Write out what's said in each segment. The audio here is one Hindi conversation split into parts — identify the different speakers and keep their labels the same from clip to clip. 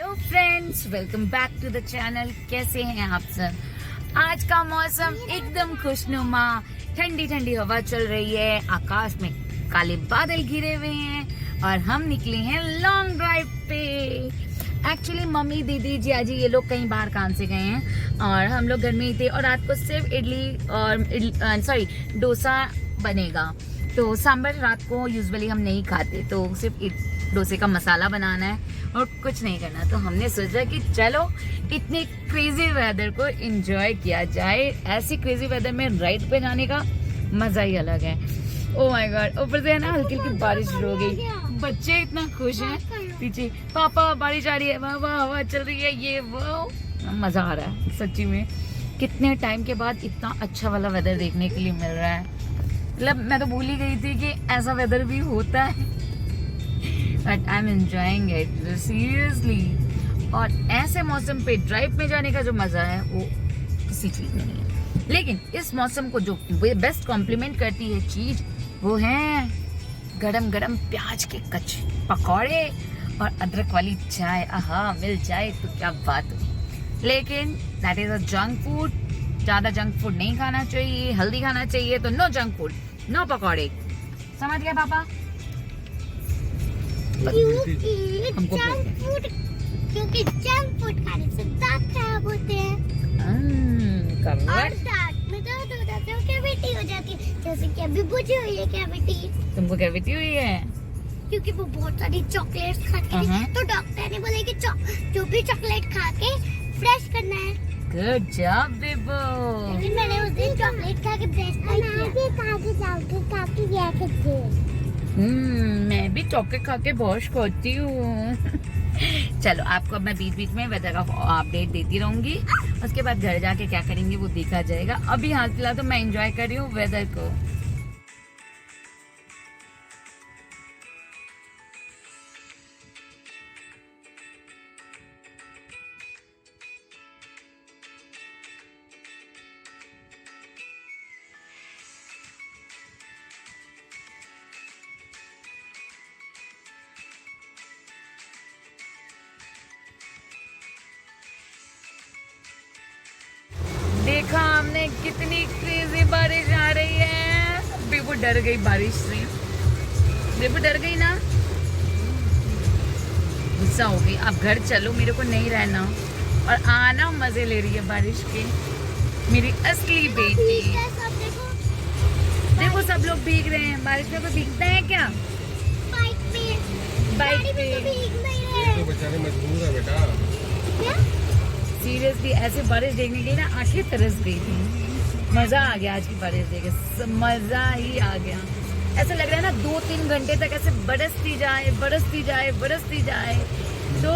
Speaker 1: Hello friends, welcome back to the channel. कैसे हैं आप सब? आज का मौसम एकदम खुशनुमा, ठंडी ठंडी हवा चल रही है, आकाश में काले बादल घिरे हुए हैं और हम निकले हैं लॉन्ग ड्राइव पे। एक्चुअली मम्मी, दीदी, जियाजी ये लोग कहीं बाहर काम से गए हैं और हम लोग घर में ही थे और रात को सिर्फ इडली और डोसा बनेगा। तो सांभर रात को यूजुअली हम नहीं खाते, तो सिर्फ डोसे का मसाला बनाना है और कुछ नहीं करना। तो हमने सोचा कि चलो इतने क्रेजी वेदर को एंजॉय किया जाए। ऐसी क्रेजी वेदर में राइड पे जाने का मजा ही अलग है। ओह माय गॉड, ऊपर से है ना हल्की हल्की बारिश हो गई, बच्चे इतना खुश हैं। पीछे पापा बारिश आ रही है, वाह वाह हवा चल रही है, ये वो मजा आ रहा है सच्ची में। कितने टाइम के बाद इतना अच्छा वाला वेदर देखने के लिए मिल रहा है। मतलब मैं तो भूल ही गई थी कि ऐसा वेदर भी होता है, but I am enjoying it seriously. और ऐसे मौसम पे ड्राइव में जाने का जो मजा है वो किसी चीज में नहीं है। लेकिन इस मौसम को जो बेस्ट कॉम्प्लीमेंट करती है चीज, वो है गरम गरम प्याज के कच्चे पकौड़े और अदरक वाली चाय। आहा, मिल जाए तो क्या बात हो। लेकिन that is a junk food. ज्यादा जंक फूड नहीं खाना चाहिए, हेल्दी खाना चाहिए। तो नो जंक फूड, नो पकौड़े। समझ गए पापा?
Speaker 2: क्योंकि जंक फूड खाने से दांत खराब होते हैं और दांत में दर्द हो जाता है, कैविटी हो जाती है। जैसे कि अभी मुझे हुई है कैविटी।
Speaker 1: तुमको कैविटी हुई है?
Speaker 2: क्योंकि वो बहुत सारी चॉकलेट्स खाती थी, तो डॉक्टर ने बोला कि जो भी चॉकलेट खा के फ्रेश करना है।
Speaker 1: गुड जॉब बेबो।
Speaker 2: लेकिन मैंने उस दिन चॉकलेट खा के ब्रश किया।
Speaker 1: मैं भी चॉकलेट खा के बहुत खाती हूँ। चलो, आपको अब मैं बीच बीच में वेदर का अपडेट देती रहूंगी। उसके बाद घर जाके क्या करेंगे वो देखा जाएगा। अभी हाल फिलहाल तो मैं एंजॉय कर रही हूँ वेदर को। देखा हमने कितनी क्रेजी बारिश आ रही है। बेबू डर गई बारिश से। बेबू डर गई ना, गुस्सा हो गई। अब घर चलो, मेरे को नहीं रहना और आना मजे ले रही है बारिश के। मेरी असली बेटी। देखो सब लोग भीग रहे हैं बारिश में। कोई भीगता है क्या? बाइक पे
Speaker 3: तो बेचारे मजबूर है बेटा।
Speaker 1: सीरियसली ऐसे बारिश देखने के लिए ना आंखें तरस गई थी। मजा आ गया आज की बारिश देखे, मजा ही आ गया। ऐसा लग रहा है ना 2-3 घंटे तक ऐसे बरसती जाए बरसती जाए बरसती जाए तो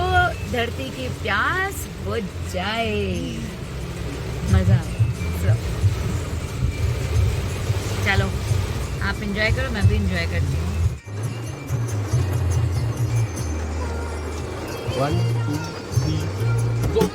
Speaker 1: धरती की प्यास बुझ जाए। मजा आ गया। चलो आप एंजॉय करो, मैं भी एंजॉय करती हूँ।
Speaker 3: 1 2 3 गो।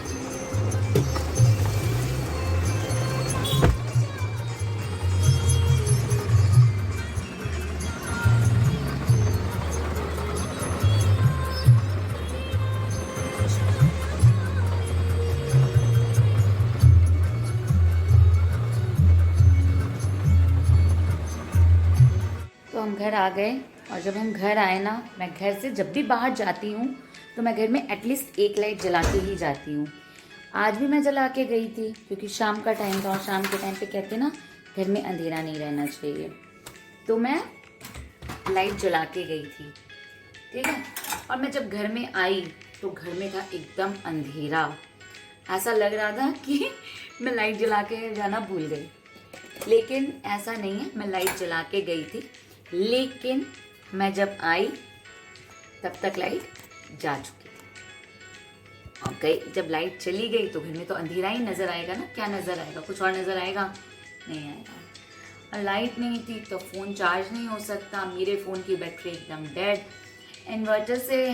Speaker 1: तो हम घर आ गए और जब हम घर आए ना, मैं घर से जब भी बाहर जाती हूँ तो मैं घर में एटलीस्ट एक लाइट जला के ही जाती हूँ। आज भी मैं जला के गई थी क्योंकि शाम का टाइम था और शाम के टाइम पे कहते हैं ना घर में अंधेरा नहीं रहना चाहिए। तो मैं लाइट जला के गई थी, ठीक है। और मैं जब घर में आई तो घर में था एकदम अंधेरा। ऐसा लग रहा था कि मैं लाइट जला के जाना भूल गई, लेकिन ऐसा नहीं है। मैं लाइट जला के गई थी, लेकिन मैं जब आई तब तक लाइट जा चुकी थी। और गई जब लाइट चली गई तो घर में तो अंधेरा ही नज़र आएगा ना। क्या नज़र आएगा? कुछ और नज़र आएगा? नहीं आएगा। और लाइट नहीं थी तो फ़ोन चार्ज नहीं हो सकता। मेरे फ़ोन की बैटरी एकदम डेड। इन्वर्टर से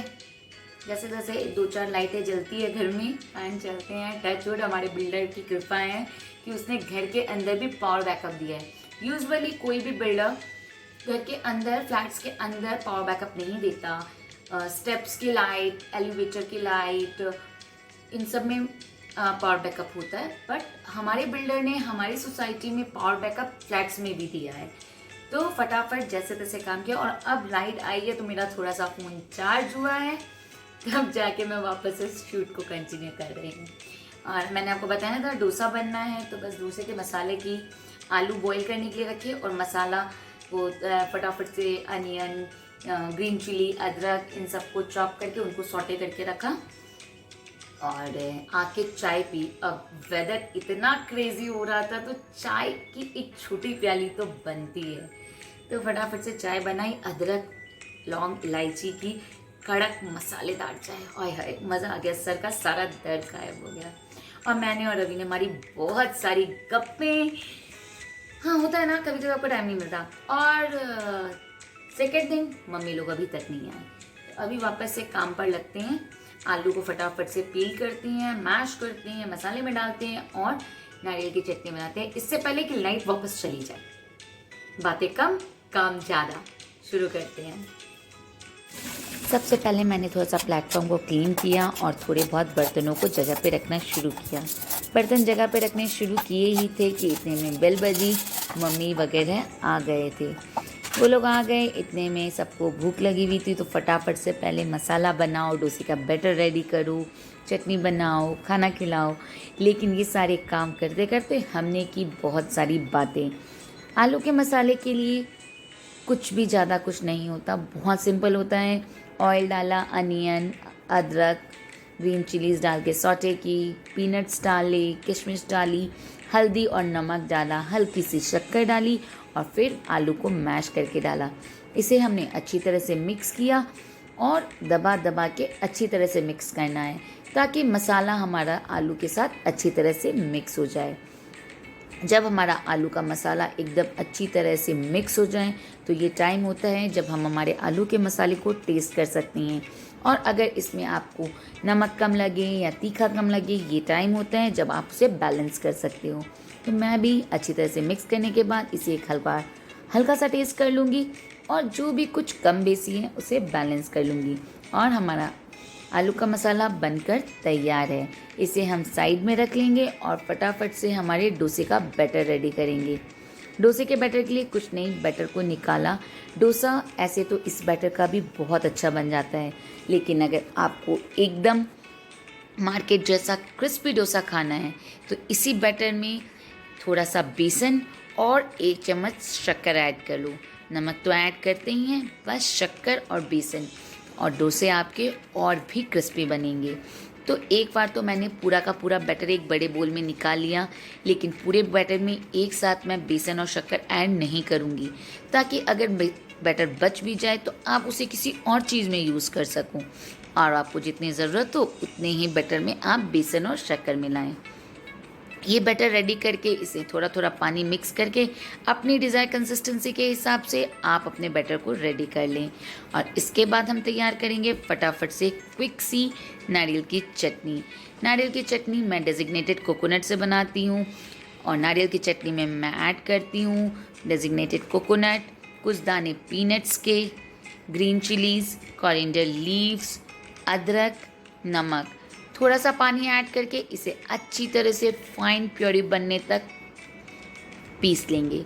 Speaker 1: जैसे जैसे 2-4 लाइटें जलती है घर में, फैन चलते हैं। टच वुड, हमारे बिल्डर की कृपा है कि उसने घर के अंदर भी पावर बैकअप दिया है। यूजुअली कोई भी बिल्डर घर के अंदर, फ्लैट्स के अंदर पावर बैकअप नहीं देता। स्टेप्स की लाइट, एलिवेटर की लाइट, इन सब में पावर बैकअप होता है। बट हमारे बिल्डर ने हमारी सोसाइटी में पावर बैकअप फ्लैट्स में भी दिया है, तो फटाफट जैसे तैसे काम किया। और अब लाइट आई है तो मेरा थोड़ा सा फ़ोन चार्ज हुआ है, तब जाके मैं वापस से शूट को कंटिन्यू कर रही हूँ। और मैंने आपको बताया था डोसा बनना है, तो बस डोसे के मसाले की आलू बॉईल करने के लिए रखे और मसाला वो फटाफट से अनियन, ग्रीन चिली, अदरक, इन सबको चॉप करके उनको सॉटे करके रखा और आके चाय पी। अब वेदर इतना क्रेजी हो रहा था तो चाय की एक छोटी प्याली तो बनती है, तो फटाफट से चाय बनाई। अदरक, लौंग, इलायची की कड़क मसालेदार चाय, हाय हाय मज़ा आ गया, सर का सारा दर्द गायब हो गया। और मैंने और रवि ने हमारी बहुत सारी गप्पें, हाँ होता है ना कभी कभी आपको टाइम नहीं मिलता। और सेकेंड थिंग, मम्मी लोग अभी तक नहीं आए, तो अभी वापस से काम पर लगते हैं। आलू को फटाफट से पील करती हैं, मैश करती हैं, मसाले में डालते हैं और नारियल की चटनी बनाते हैं, इससे पहले कि लाइट वापस चली जाए। बातें कम, काम ज़्यादा। शुरू करते हैं। सबसे पहले मैंने थोड़ा सा प्लेटफॉर्म को क्लीन किया और थोड़े बहुत बर्तनों को जगह पे रखना शुरू किया। बर्तन जगह पे रखने शुरू किए ही थे कि इतने में बेल बजी, मम्मी वगैरह आ गए थे। वो लोग आ गए, इतने में सबको भूख लगी हुई थी, तो फटाफट से पहले मसाला बनाओ, डोसे का बैटर रेडी करो, चटनी बनाओ, खाना खिलाओ। लेकिन ये सारे काम करते करते हमने की बहुत सारी बातें। आलू के मसाले के लिए कुछ भी ज़्यादा कुछ नहीं होता, बहुत सिंपल होता है। ऑयल डाला, अनियन, अदरक, ग्रीन चिलीज डाल के सॉटे की, पीनट्स डाले, किशमिश डाली, हल्दी और नमक डाला, हल्की सी शक्कर डाली और फिर आलू को मैश करके डाला। इसे हमने अच्छी तरह से मिक्स किया और दबा दबा के अच्छी तरह से मिक्स करना है ताकि मसाला हमारा आलू के साथ अच्छी तरह से मिक्स हो जाए। जब हमारा आलू का मसाला एकदम अच्छी तरह से मिक्स हो जाए तो ये टाइम होता है जब हम हमारे आलू के मसाले को टेस्ट कर सकते हैं। और अगर इसमें आपको नमक कम लगे या तीखा कम लगे, ये टाइम होता है जब आप उसे बैलेंस कर सकते हो। तो मैं भी अच्छी तरह से मिक्स करने के बाद इसे एक हल्का सा टेस्ट कर लूँगी और जो भी कुछ कम बेसी है उसे बैलेंस कर लूँगी। और हमारा आलू का मसाला बनकर तैयार है। इसे हम साइड में रख लेंगे और फटाफट से हमारे डोसे का बैटर रेडी करेंगे। डोसे के बैटर के लिए कुछ नहीं, बैटर को निकाला। डोसा ऐसे तो इस बैटर का भी बहुत अच्छा बन जाता है, लेकिन अगर आपको एकदम मार्केट जैसा क्रिस्पी डोसा खाना है तो इसी बैटर में थोड़ा सा बेसन और 1 चम्मच शक्कर ऐड कर लो। नमक तो ऐड करते ही हैं, बस शक्कर और बेसन, और डोसे आपके और भी क्रिस्पी बनेंगे। तो एक बार तो मैंने पूरा का पूरा बैटर एक बड़े बोल में निकाल लिया, लेकिन पूरे बैटर में एक साथ मैं बेसन और शक्कर ऐड नहीं करूँगी ताकि अगर बैटर बच भी जाए तो आप उसे किसी और चीज़ में यूज़ कर सको और आपको जितनी ज़रूरत हो उतने ही बैटर में आप बेसन और शक्कर मिलाएं। ये बैटर रेडी करके इसे थोड़ा थोड़ा पानी मिक्स करके अपनी डिज़ायर कंसिस्टेंसी के हिसाब से आप अपने बैटर को रेडी कर लें। और इसके बाद हम तैयार करेंगे फटाफट से क्विक सी नारियल की चटनी। नारियल की चटनी मैं डेजिग्नेटेड कोकोनट से बनाती हूँ और नारियल की चटनी में मैं ऐड करती हूँ डेजिग्नेटेड कोकोनट, कुछ दाने पीनट्स के, ग्रीन चिलीज़, कोरिएंडर लीव्स, अदरक, नमक, थोड़ा सा पानी ऐड करके इसे अच्छी तरह से फाइन प्योरी बनने तक पीस लेंगे।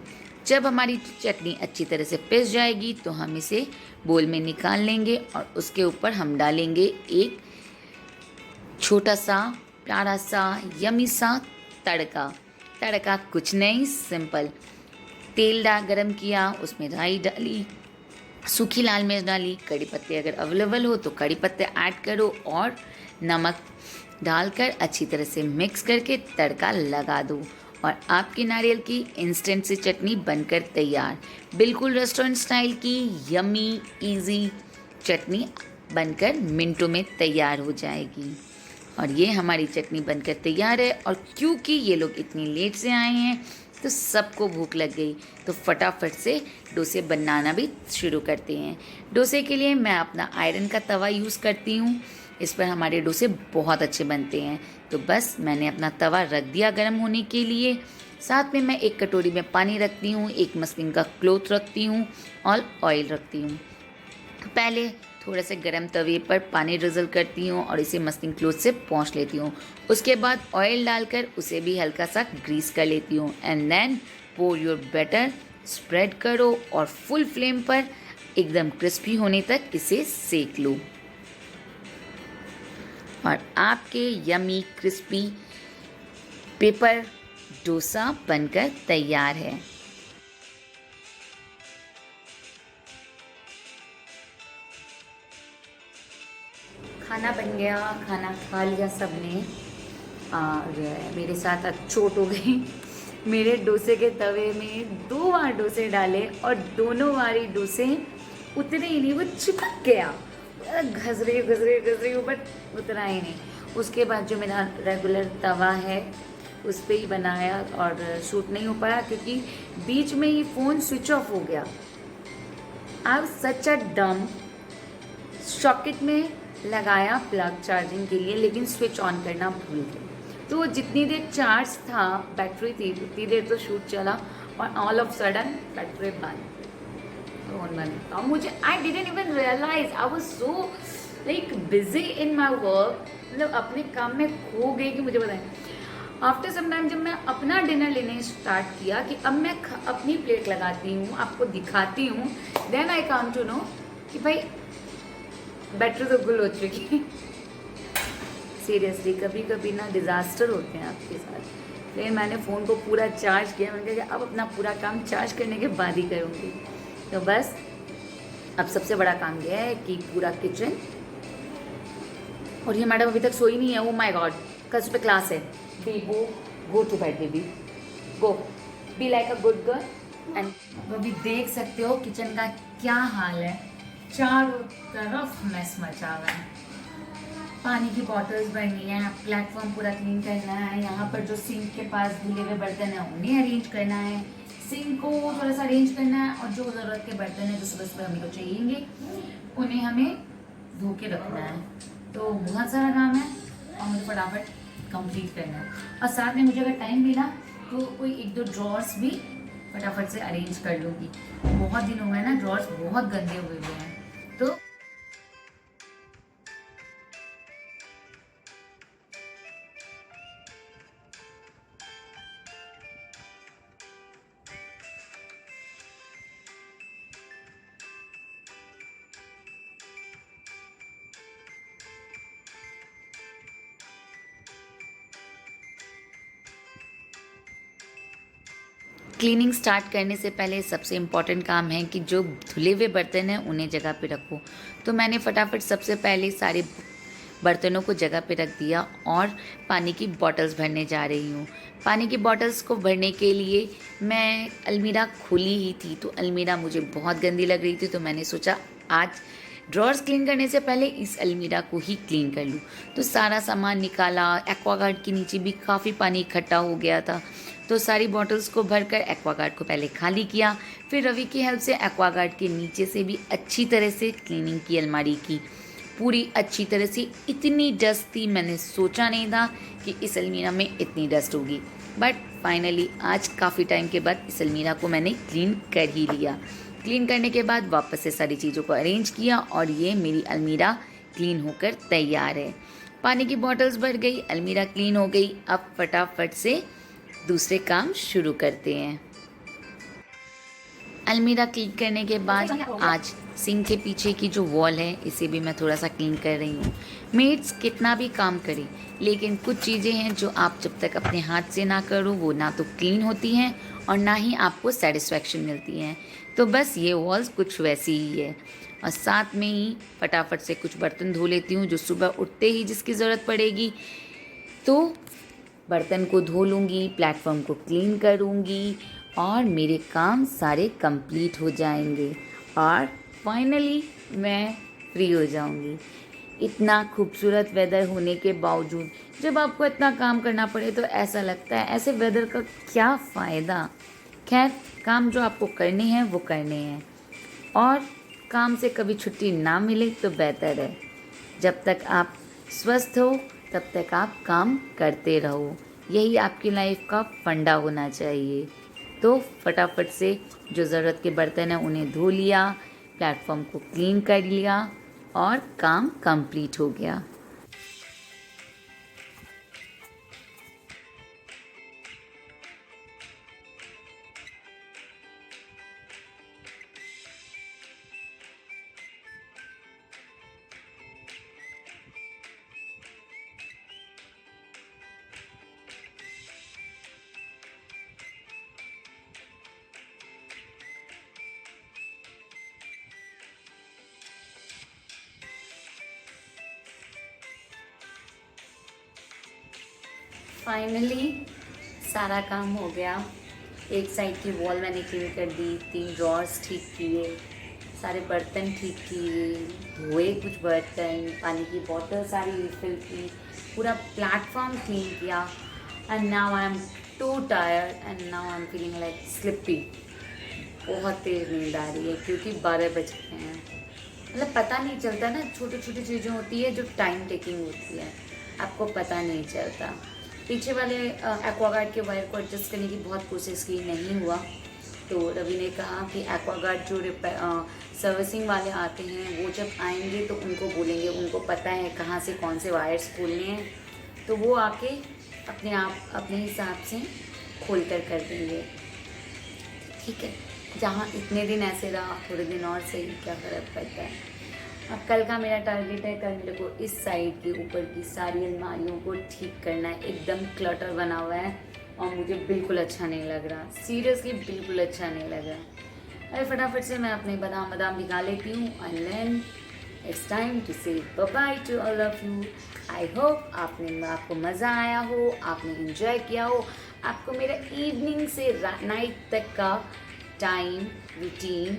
Speaker 1: जब हमारी चटनी अच्छी तरह से पिस जाएगी तो हम इसे बोल में निकाल लेंगे और उसके ऊपर हम डालेंगे एक छोटा सा प्यारा सा यमी सा तड़का कुछ नहीं, सिंपल। तेल गरम किया, उसमें राई डाली, सूखी लाल मिर्च डाली, कड़ी पत्ते अगर अवेलेबल हो तो कड़ी पत्ते ऐड करो और नमक डालकर अच्छी तरह से मिक्स करके तड़का लगा दो और आपकी नारियल की इंस्टेंट सी चटनी बनकर तैयार। बिल्कुल रेस्टोरेंट स्टाइल की यमी इजी चटनी बनकर मिनटों में तैयार हो जाएगी। और ये हमारी चटनी बनकर तैयार है। और क्योंकि ये लोग इतनी लेट से आए हैं तो सबको भूख लग गई, तो फटाफट से डोसे बनाना भी शुरू करते हैं। डोसे के लिए मैं अपना आयरन का तवा यूज़ करती हूँ, इस पर हमारे डोसे बहुत अच्छे बनते हैं। तो बस मैंने अपना तवा रख दिया गर्म होने के लिए। साथ में मैं एक कटोरी में पानी रखती हूँ, एक मसलिन का क्लॉथ रखती हूँ और ऑयल रखती हूँ। पहले थोड़ा से गरम तवे पर पानी ड्रिजल करती हूँ और इसे मस्लिन क्लॉथ से पोंछ लेती हूँ। उसके बाद ऑयल डालकर उसे भी हल्का सा ग्रीस कर लेती हूँ and then pour your batter, spread करो और फुल फ्लेम पर एकदम क्रिस्पी होने तक इसे सेक लो और आपके यमी क्रिस्पी पेपर डोसा बनकर तैयार है। खाना बन गया, खाना खा लिया सबने और मेरे साथ आज चोट हो गई। मेरे डोसे के तवे में 2 बार डोसे डाले और दोनों बारी डोसे उतरे ही नहीं, वो चिपक गया। घस रही हूँ बट उतरा ही नहीं। उसके बाद जो मेरा रेगुलर तवा है उस पर ही बनाया और शूट नहीं हो पाया क्योंकि बीच में ही फ़ोन स्विच ऑफ हो गया। आई वाज सच अ डम। सॉकेट में लगाया प्लग चार्जिंग के लिए लेकिन स्विच ऑन करना भूल गई, तो जितनी देर चार्ज था बैटरी थी उतनी देर तो शूट चला और ऑल ऑफ सडन बैटरी बंद। अब मुझे I didn't even realise, I was so like busy in my work, मतलब अपने काम में खो गई कि मुझे बताएं। आफ्टर सम टाइम जब मैं अपना डिनर लेने स्टार्ट किया कि अब मैं अपनी प्लेट लगाती हूँ, आपको दिखाती हूँ, then I come to know कि भाई बैटरी तो गुल हो चुकी। सीरियसली कभी कभी ना डिज़ास्टर होते हैं आपके साथ। फिर मैंने फ़ोन को पूरा चार्ज किया, मैंने कहा कि अब अपना पूरा काम चार्ज करने के बाद ही करूँगी। तो बस अब सबसे बड़ा काम यह है कि पूरा किचन, और ये मैडम अभी तक सोई नहीं है। ओ माय गॉड, कल सुबह क्लास है। Bebo go to bed, baby go, be like a good girl. And अभी देख सकते हो किचन का क्या हाल है, चारों तरफ मैस मचा हुआ है। पानी की बॉटल्स भरनी है, प्लेटफॉर्म पूरा क्लीन करना है, यहाँ पर जो सिंक के पास धुले हुए बर्तन है उन्हें अरेंज करना है, सिंक को थोड़ा सा अरेंज करना है और जो ज़रूरत के बर्तन है जो सुबह सुबह हमें को चाहिए उन्हें हमें धो के रखना है। तो बहुत सारा काम है और मुझे फटाफट कंप्लीट करना है। और साथ में मुझे अगर टाइम मिला तो कोई 1-2 ड्रॉर्स भी फटाफट से अरेंज कर लूँगी। बहुत दिन हो गए ना, ड्रॉर्स बहुत गंदे हुए हैं। तो क्लीनिंग स्टार्ट करने से पहले सबसे इम्पॉर्टेंट काम है कि जो धुले हुए बर्तन हैं उन्हें जगह पे रखो। तो मैंने फटाफट सबसे पहले सारे बर्तनों को जगह पे रख दिया और पानी की बॉटल्स भरने जा रही हूँ। पानी की बॉटल्स को भरने के लिए मैं अलमीरा खुली ही थी, तो अलमीरा मुझे बहुत गंदी लग रही थी, तो मैंने सोचा आज ड्रॉर्स क्लीन करने से पहले इस अलमीरा को ही क्लीन कर लूँ। तो सारा सामान निकाला। एक्वागार्ड के नीचे भी काफ़ी पानी इकट्ठा हो गया था, तो सारी बॉटल्स को भरकर एक्वागार्ड को पहले खाली किया। फिर रवि की हेल्प से एक्वागार्ड के नीचे से भी अच्छी तरह से क्लीनिंग की अलमारी की, पूरी अच्छी तरह से। इतनी डस्ट थी, मैंने सोचा नहीं था कि इस अलमीरा में इतनी डस्ट होगी, बट फाइनली आज काफ़ी टाइम के बाद इस अलमीरा को मैंने क्लीन कर ही लिया। क्लीन करने के बाद वापस से सारी चीज़ों को अरेंज किया और ये मेरी अलमीरा क्लीन होकर तैयार है। पानी की बॉटल्स भर गई, अलमीरा क्लीन हो गई। अब फटाफट से दूसरे काम शुरू करते हैं। अलमीरा क्लीन करने के बाद आज सिंक के पीछे की जो वॉल है इसे भी मैं थोड़ा सा क्लीन कर रही हूँ। मेड्स कितना भी काम करें, लेकिन कुछ चीज़ें हैं जो आप जब तक अपने हाथ से ना करो वो ना तो क्लीन होती हैं और ना ही आपको सेटिस्फैक्शन मिलती हैं। तो बस ये वॉल्स कुछ वैसी ही है। और साथ में ही फटाफट से कुछ बर्तन धो लेती हूँ जो सुबह उठते ही जिसकी ज़रूरत पड़ेगी, तो बर्तन को धो लूँगी, प्लेटफॉर्म को क्लीन करूँगी और मेरे काम सारे कंप्लीट हो जाएंगे और फाइनली मैं फ्री हो जाऊँगी। इतना खूबसूरत वेदर होने के बावजूद जब आपको इतना काम करना पड़े तो ऐसा लगता है ऐसे वेदर का क्या फ़ायदा। खैर, काम जो आपको करने हैं वो करने हैं और काम से कभी छुट्टी ना मिले तो बेहतर है। जब तक आप स्वस्थ हो तब तक आप काम करते रहो, यही आपकी लाइफ का फंडा होना चाहिए। तो फटाफट से जो ज़रूरत के बर्तन हैं उन्हें धो लिया, प्लेटफॉर्म को क्लीन कर लिया और काम कंप्लीट हो गया। फाइनली सारा काम हो गया। एक साइड की वॉल मैंने क्लीन कर दी, 3 ड्रॉर्स ठीक किए, सारे बर्तन ठीक किए, धोए कुछ बर्तन, पानी की बॉटल सारी रिफिल की, पूरा प्लेटफॉर्म क्लीन किया। And now I am too tired and now I am feeling like sleepy. बहुत तेज़ नींद आ रही है क्योंकि 12 बज गए हैं। मतलब पता नहीं चलता ना, छोटी छोटी चीज़ें होती है जो टाइम टेकिंग होती है, आपको पता नहीं चलता। पीछे वाले एक्वागार्ड के वायर को एडजस्ट करने की बहुत कोशिश की, नहीं हुआ। तो रवि ने कहा कि एक्वागार्ड जो सर्विसिंग वाले आते हैं वो जब आएंगे तो उनको बोलेंगे, उनको पता है कहाँ से कौन से वायर्स खोलने हैं, तो वो आके अपने आप अपने हिसाब से खोल कर देंगे। ठीक है, जहाँ इतने दिन ऐसे रहा, थोड़े दिन और सही, क्या फ़र्क पड़ता है। अब कल का मेरा टारगेट है, कल मेरे को इस साइड के ऊपर की सारी अलमारियों को ठीक करना है। एकदम क्लटर बना हुआ है और मुझे बिल्कुल अच्छा नहीं लग रहा, सीरियसली बिल्कुल अच्छा नहीं लग रहा। अरे फटाफट से मैं अपने बादाम भिगा लेती हूँ and then it's time to say bye bye to all of you. I hope आपको मज़ा आया हो, आपने इन्जॉय किया हो, आपको मेरा इवनिंग से नाइट तक का टाइम रूटीन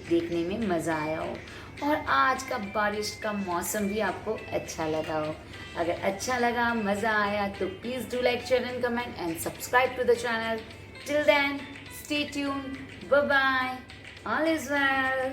Speaker 1: देखने में मज़ा आया हो और आज का बारिश का मौसम भी आपको अच्छा लगा हो। अगर अच्छा लगा, मज़ा आया तो please do like, share and comment and subscribe to the channel. Till then stay tuned, bye bye, all is well.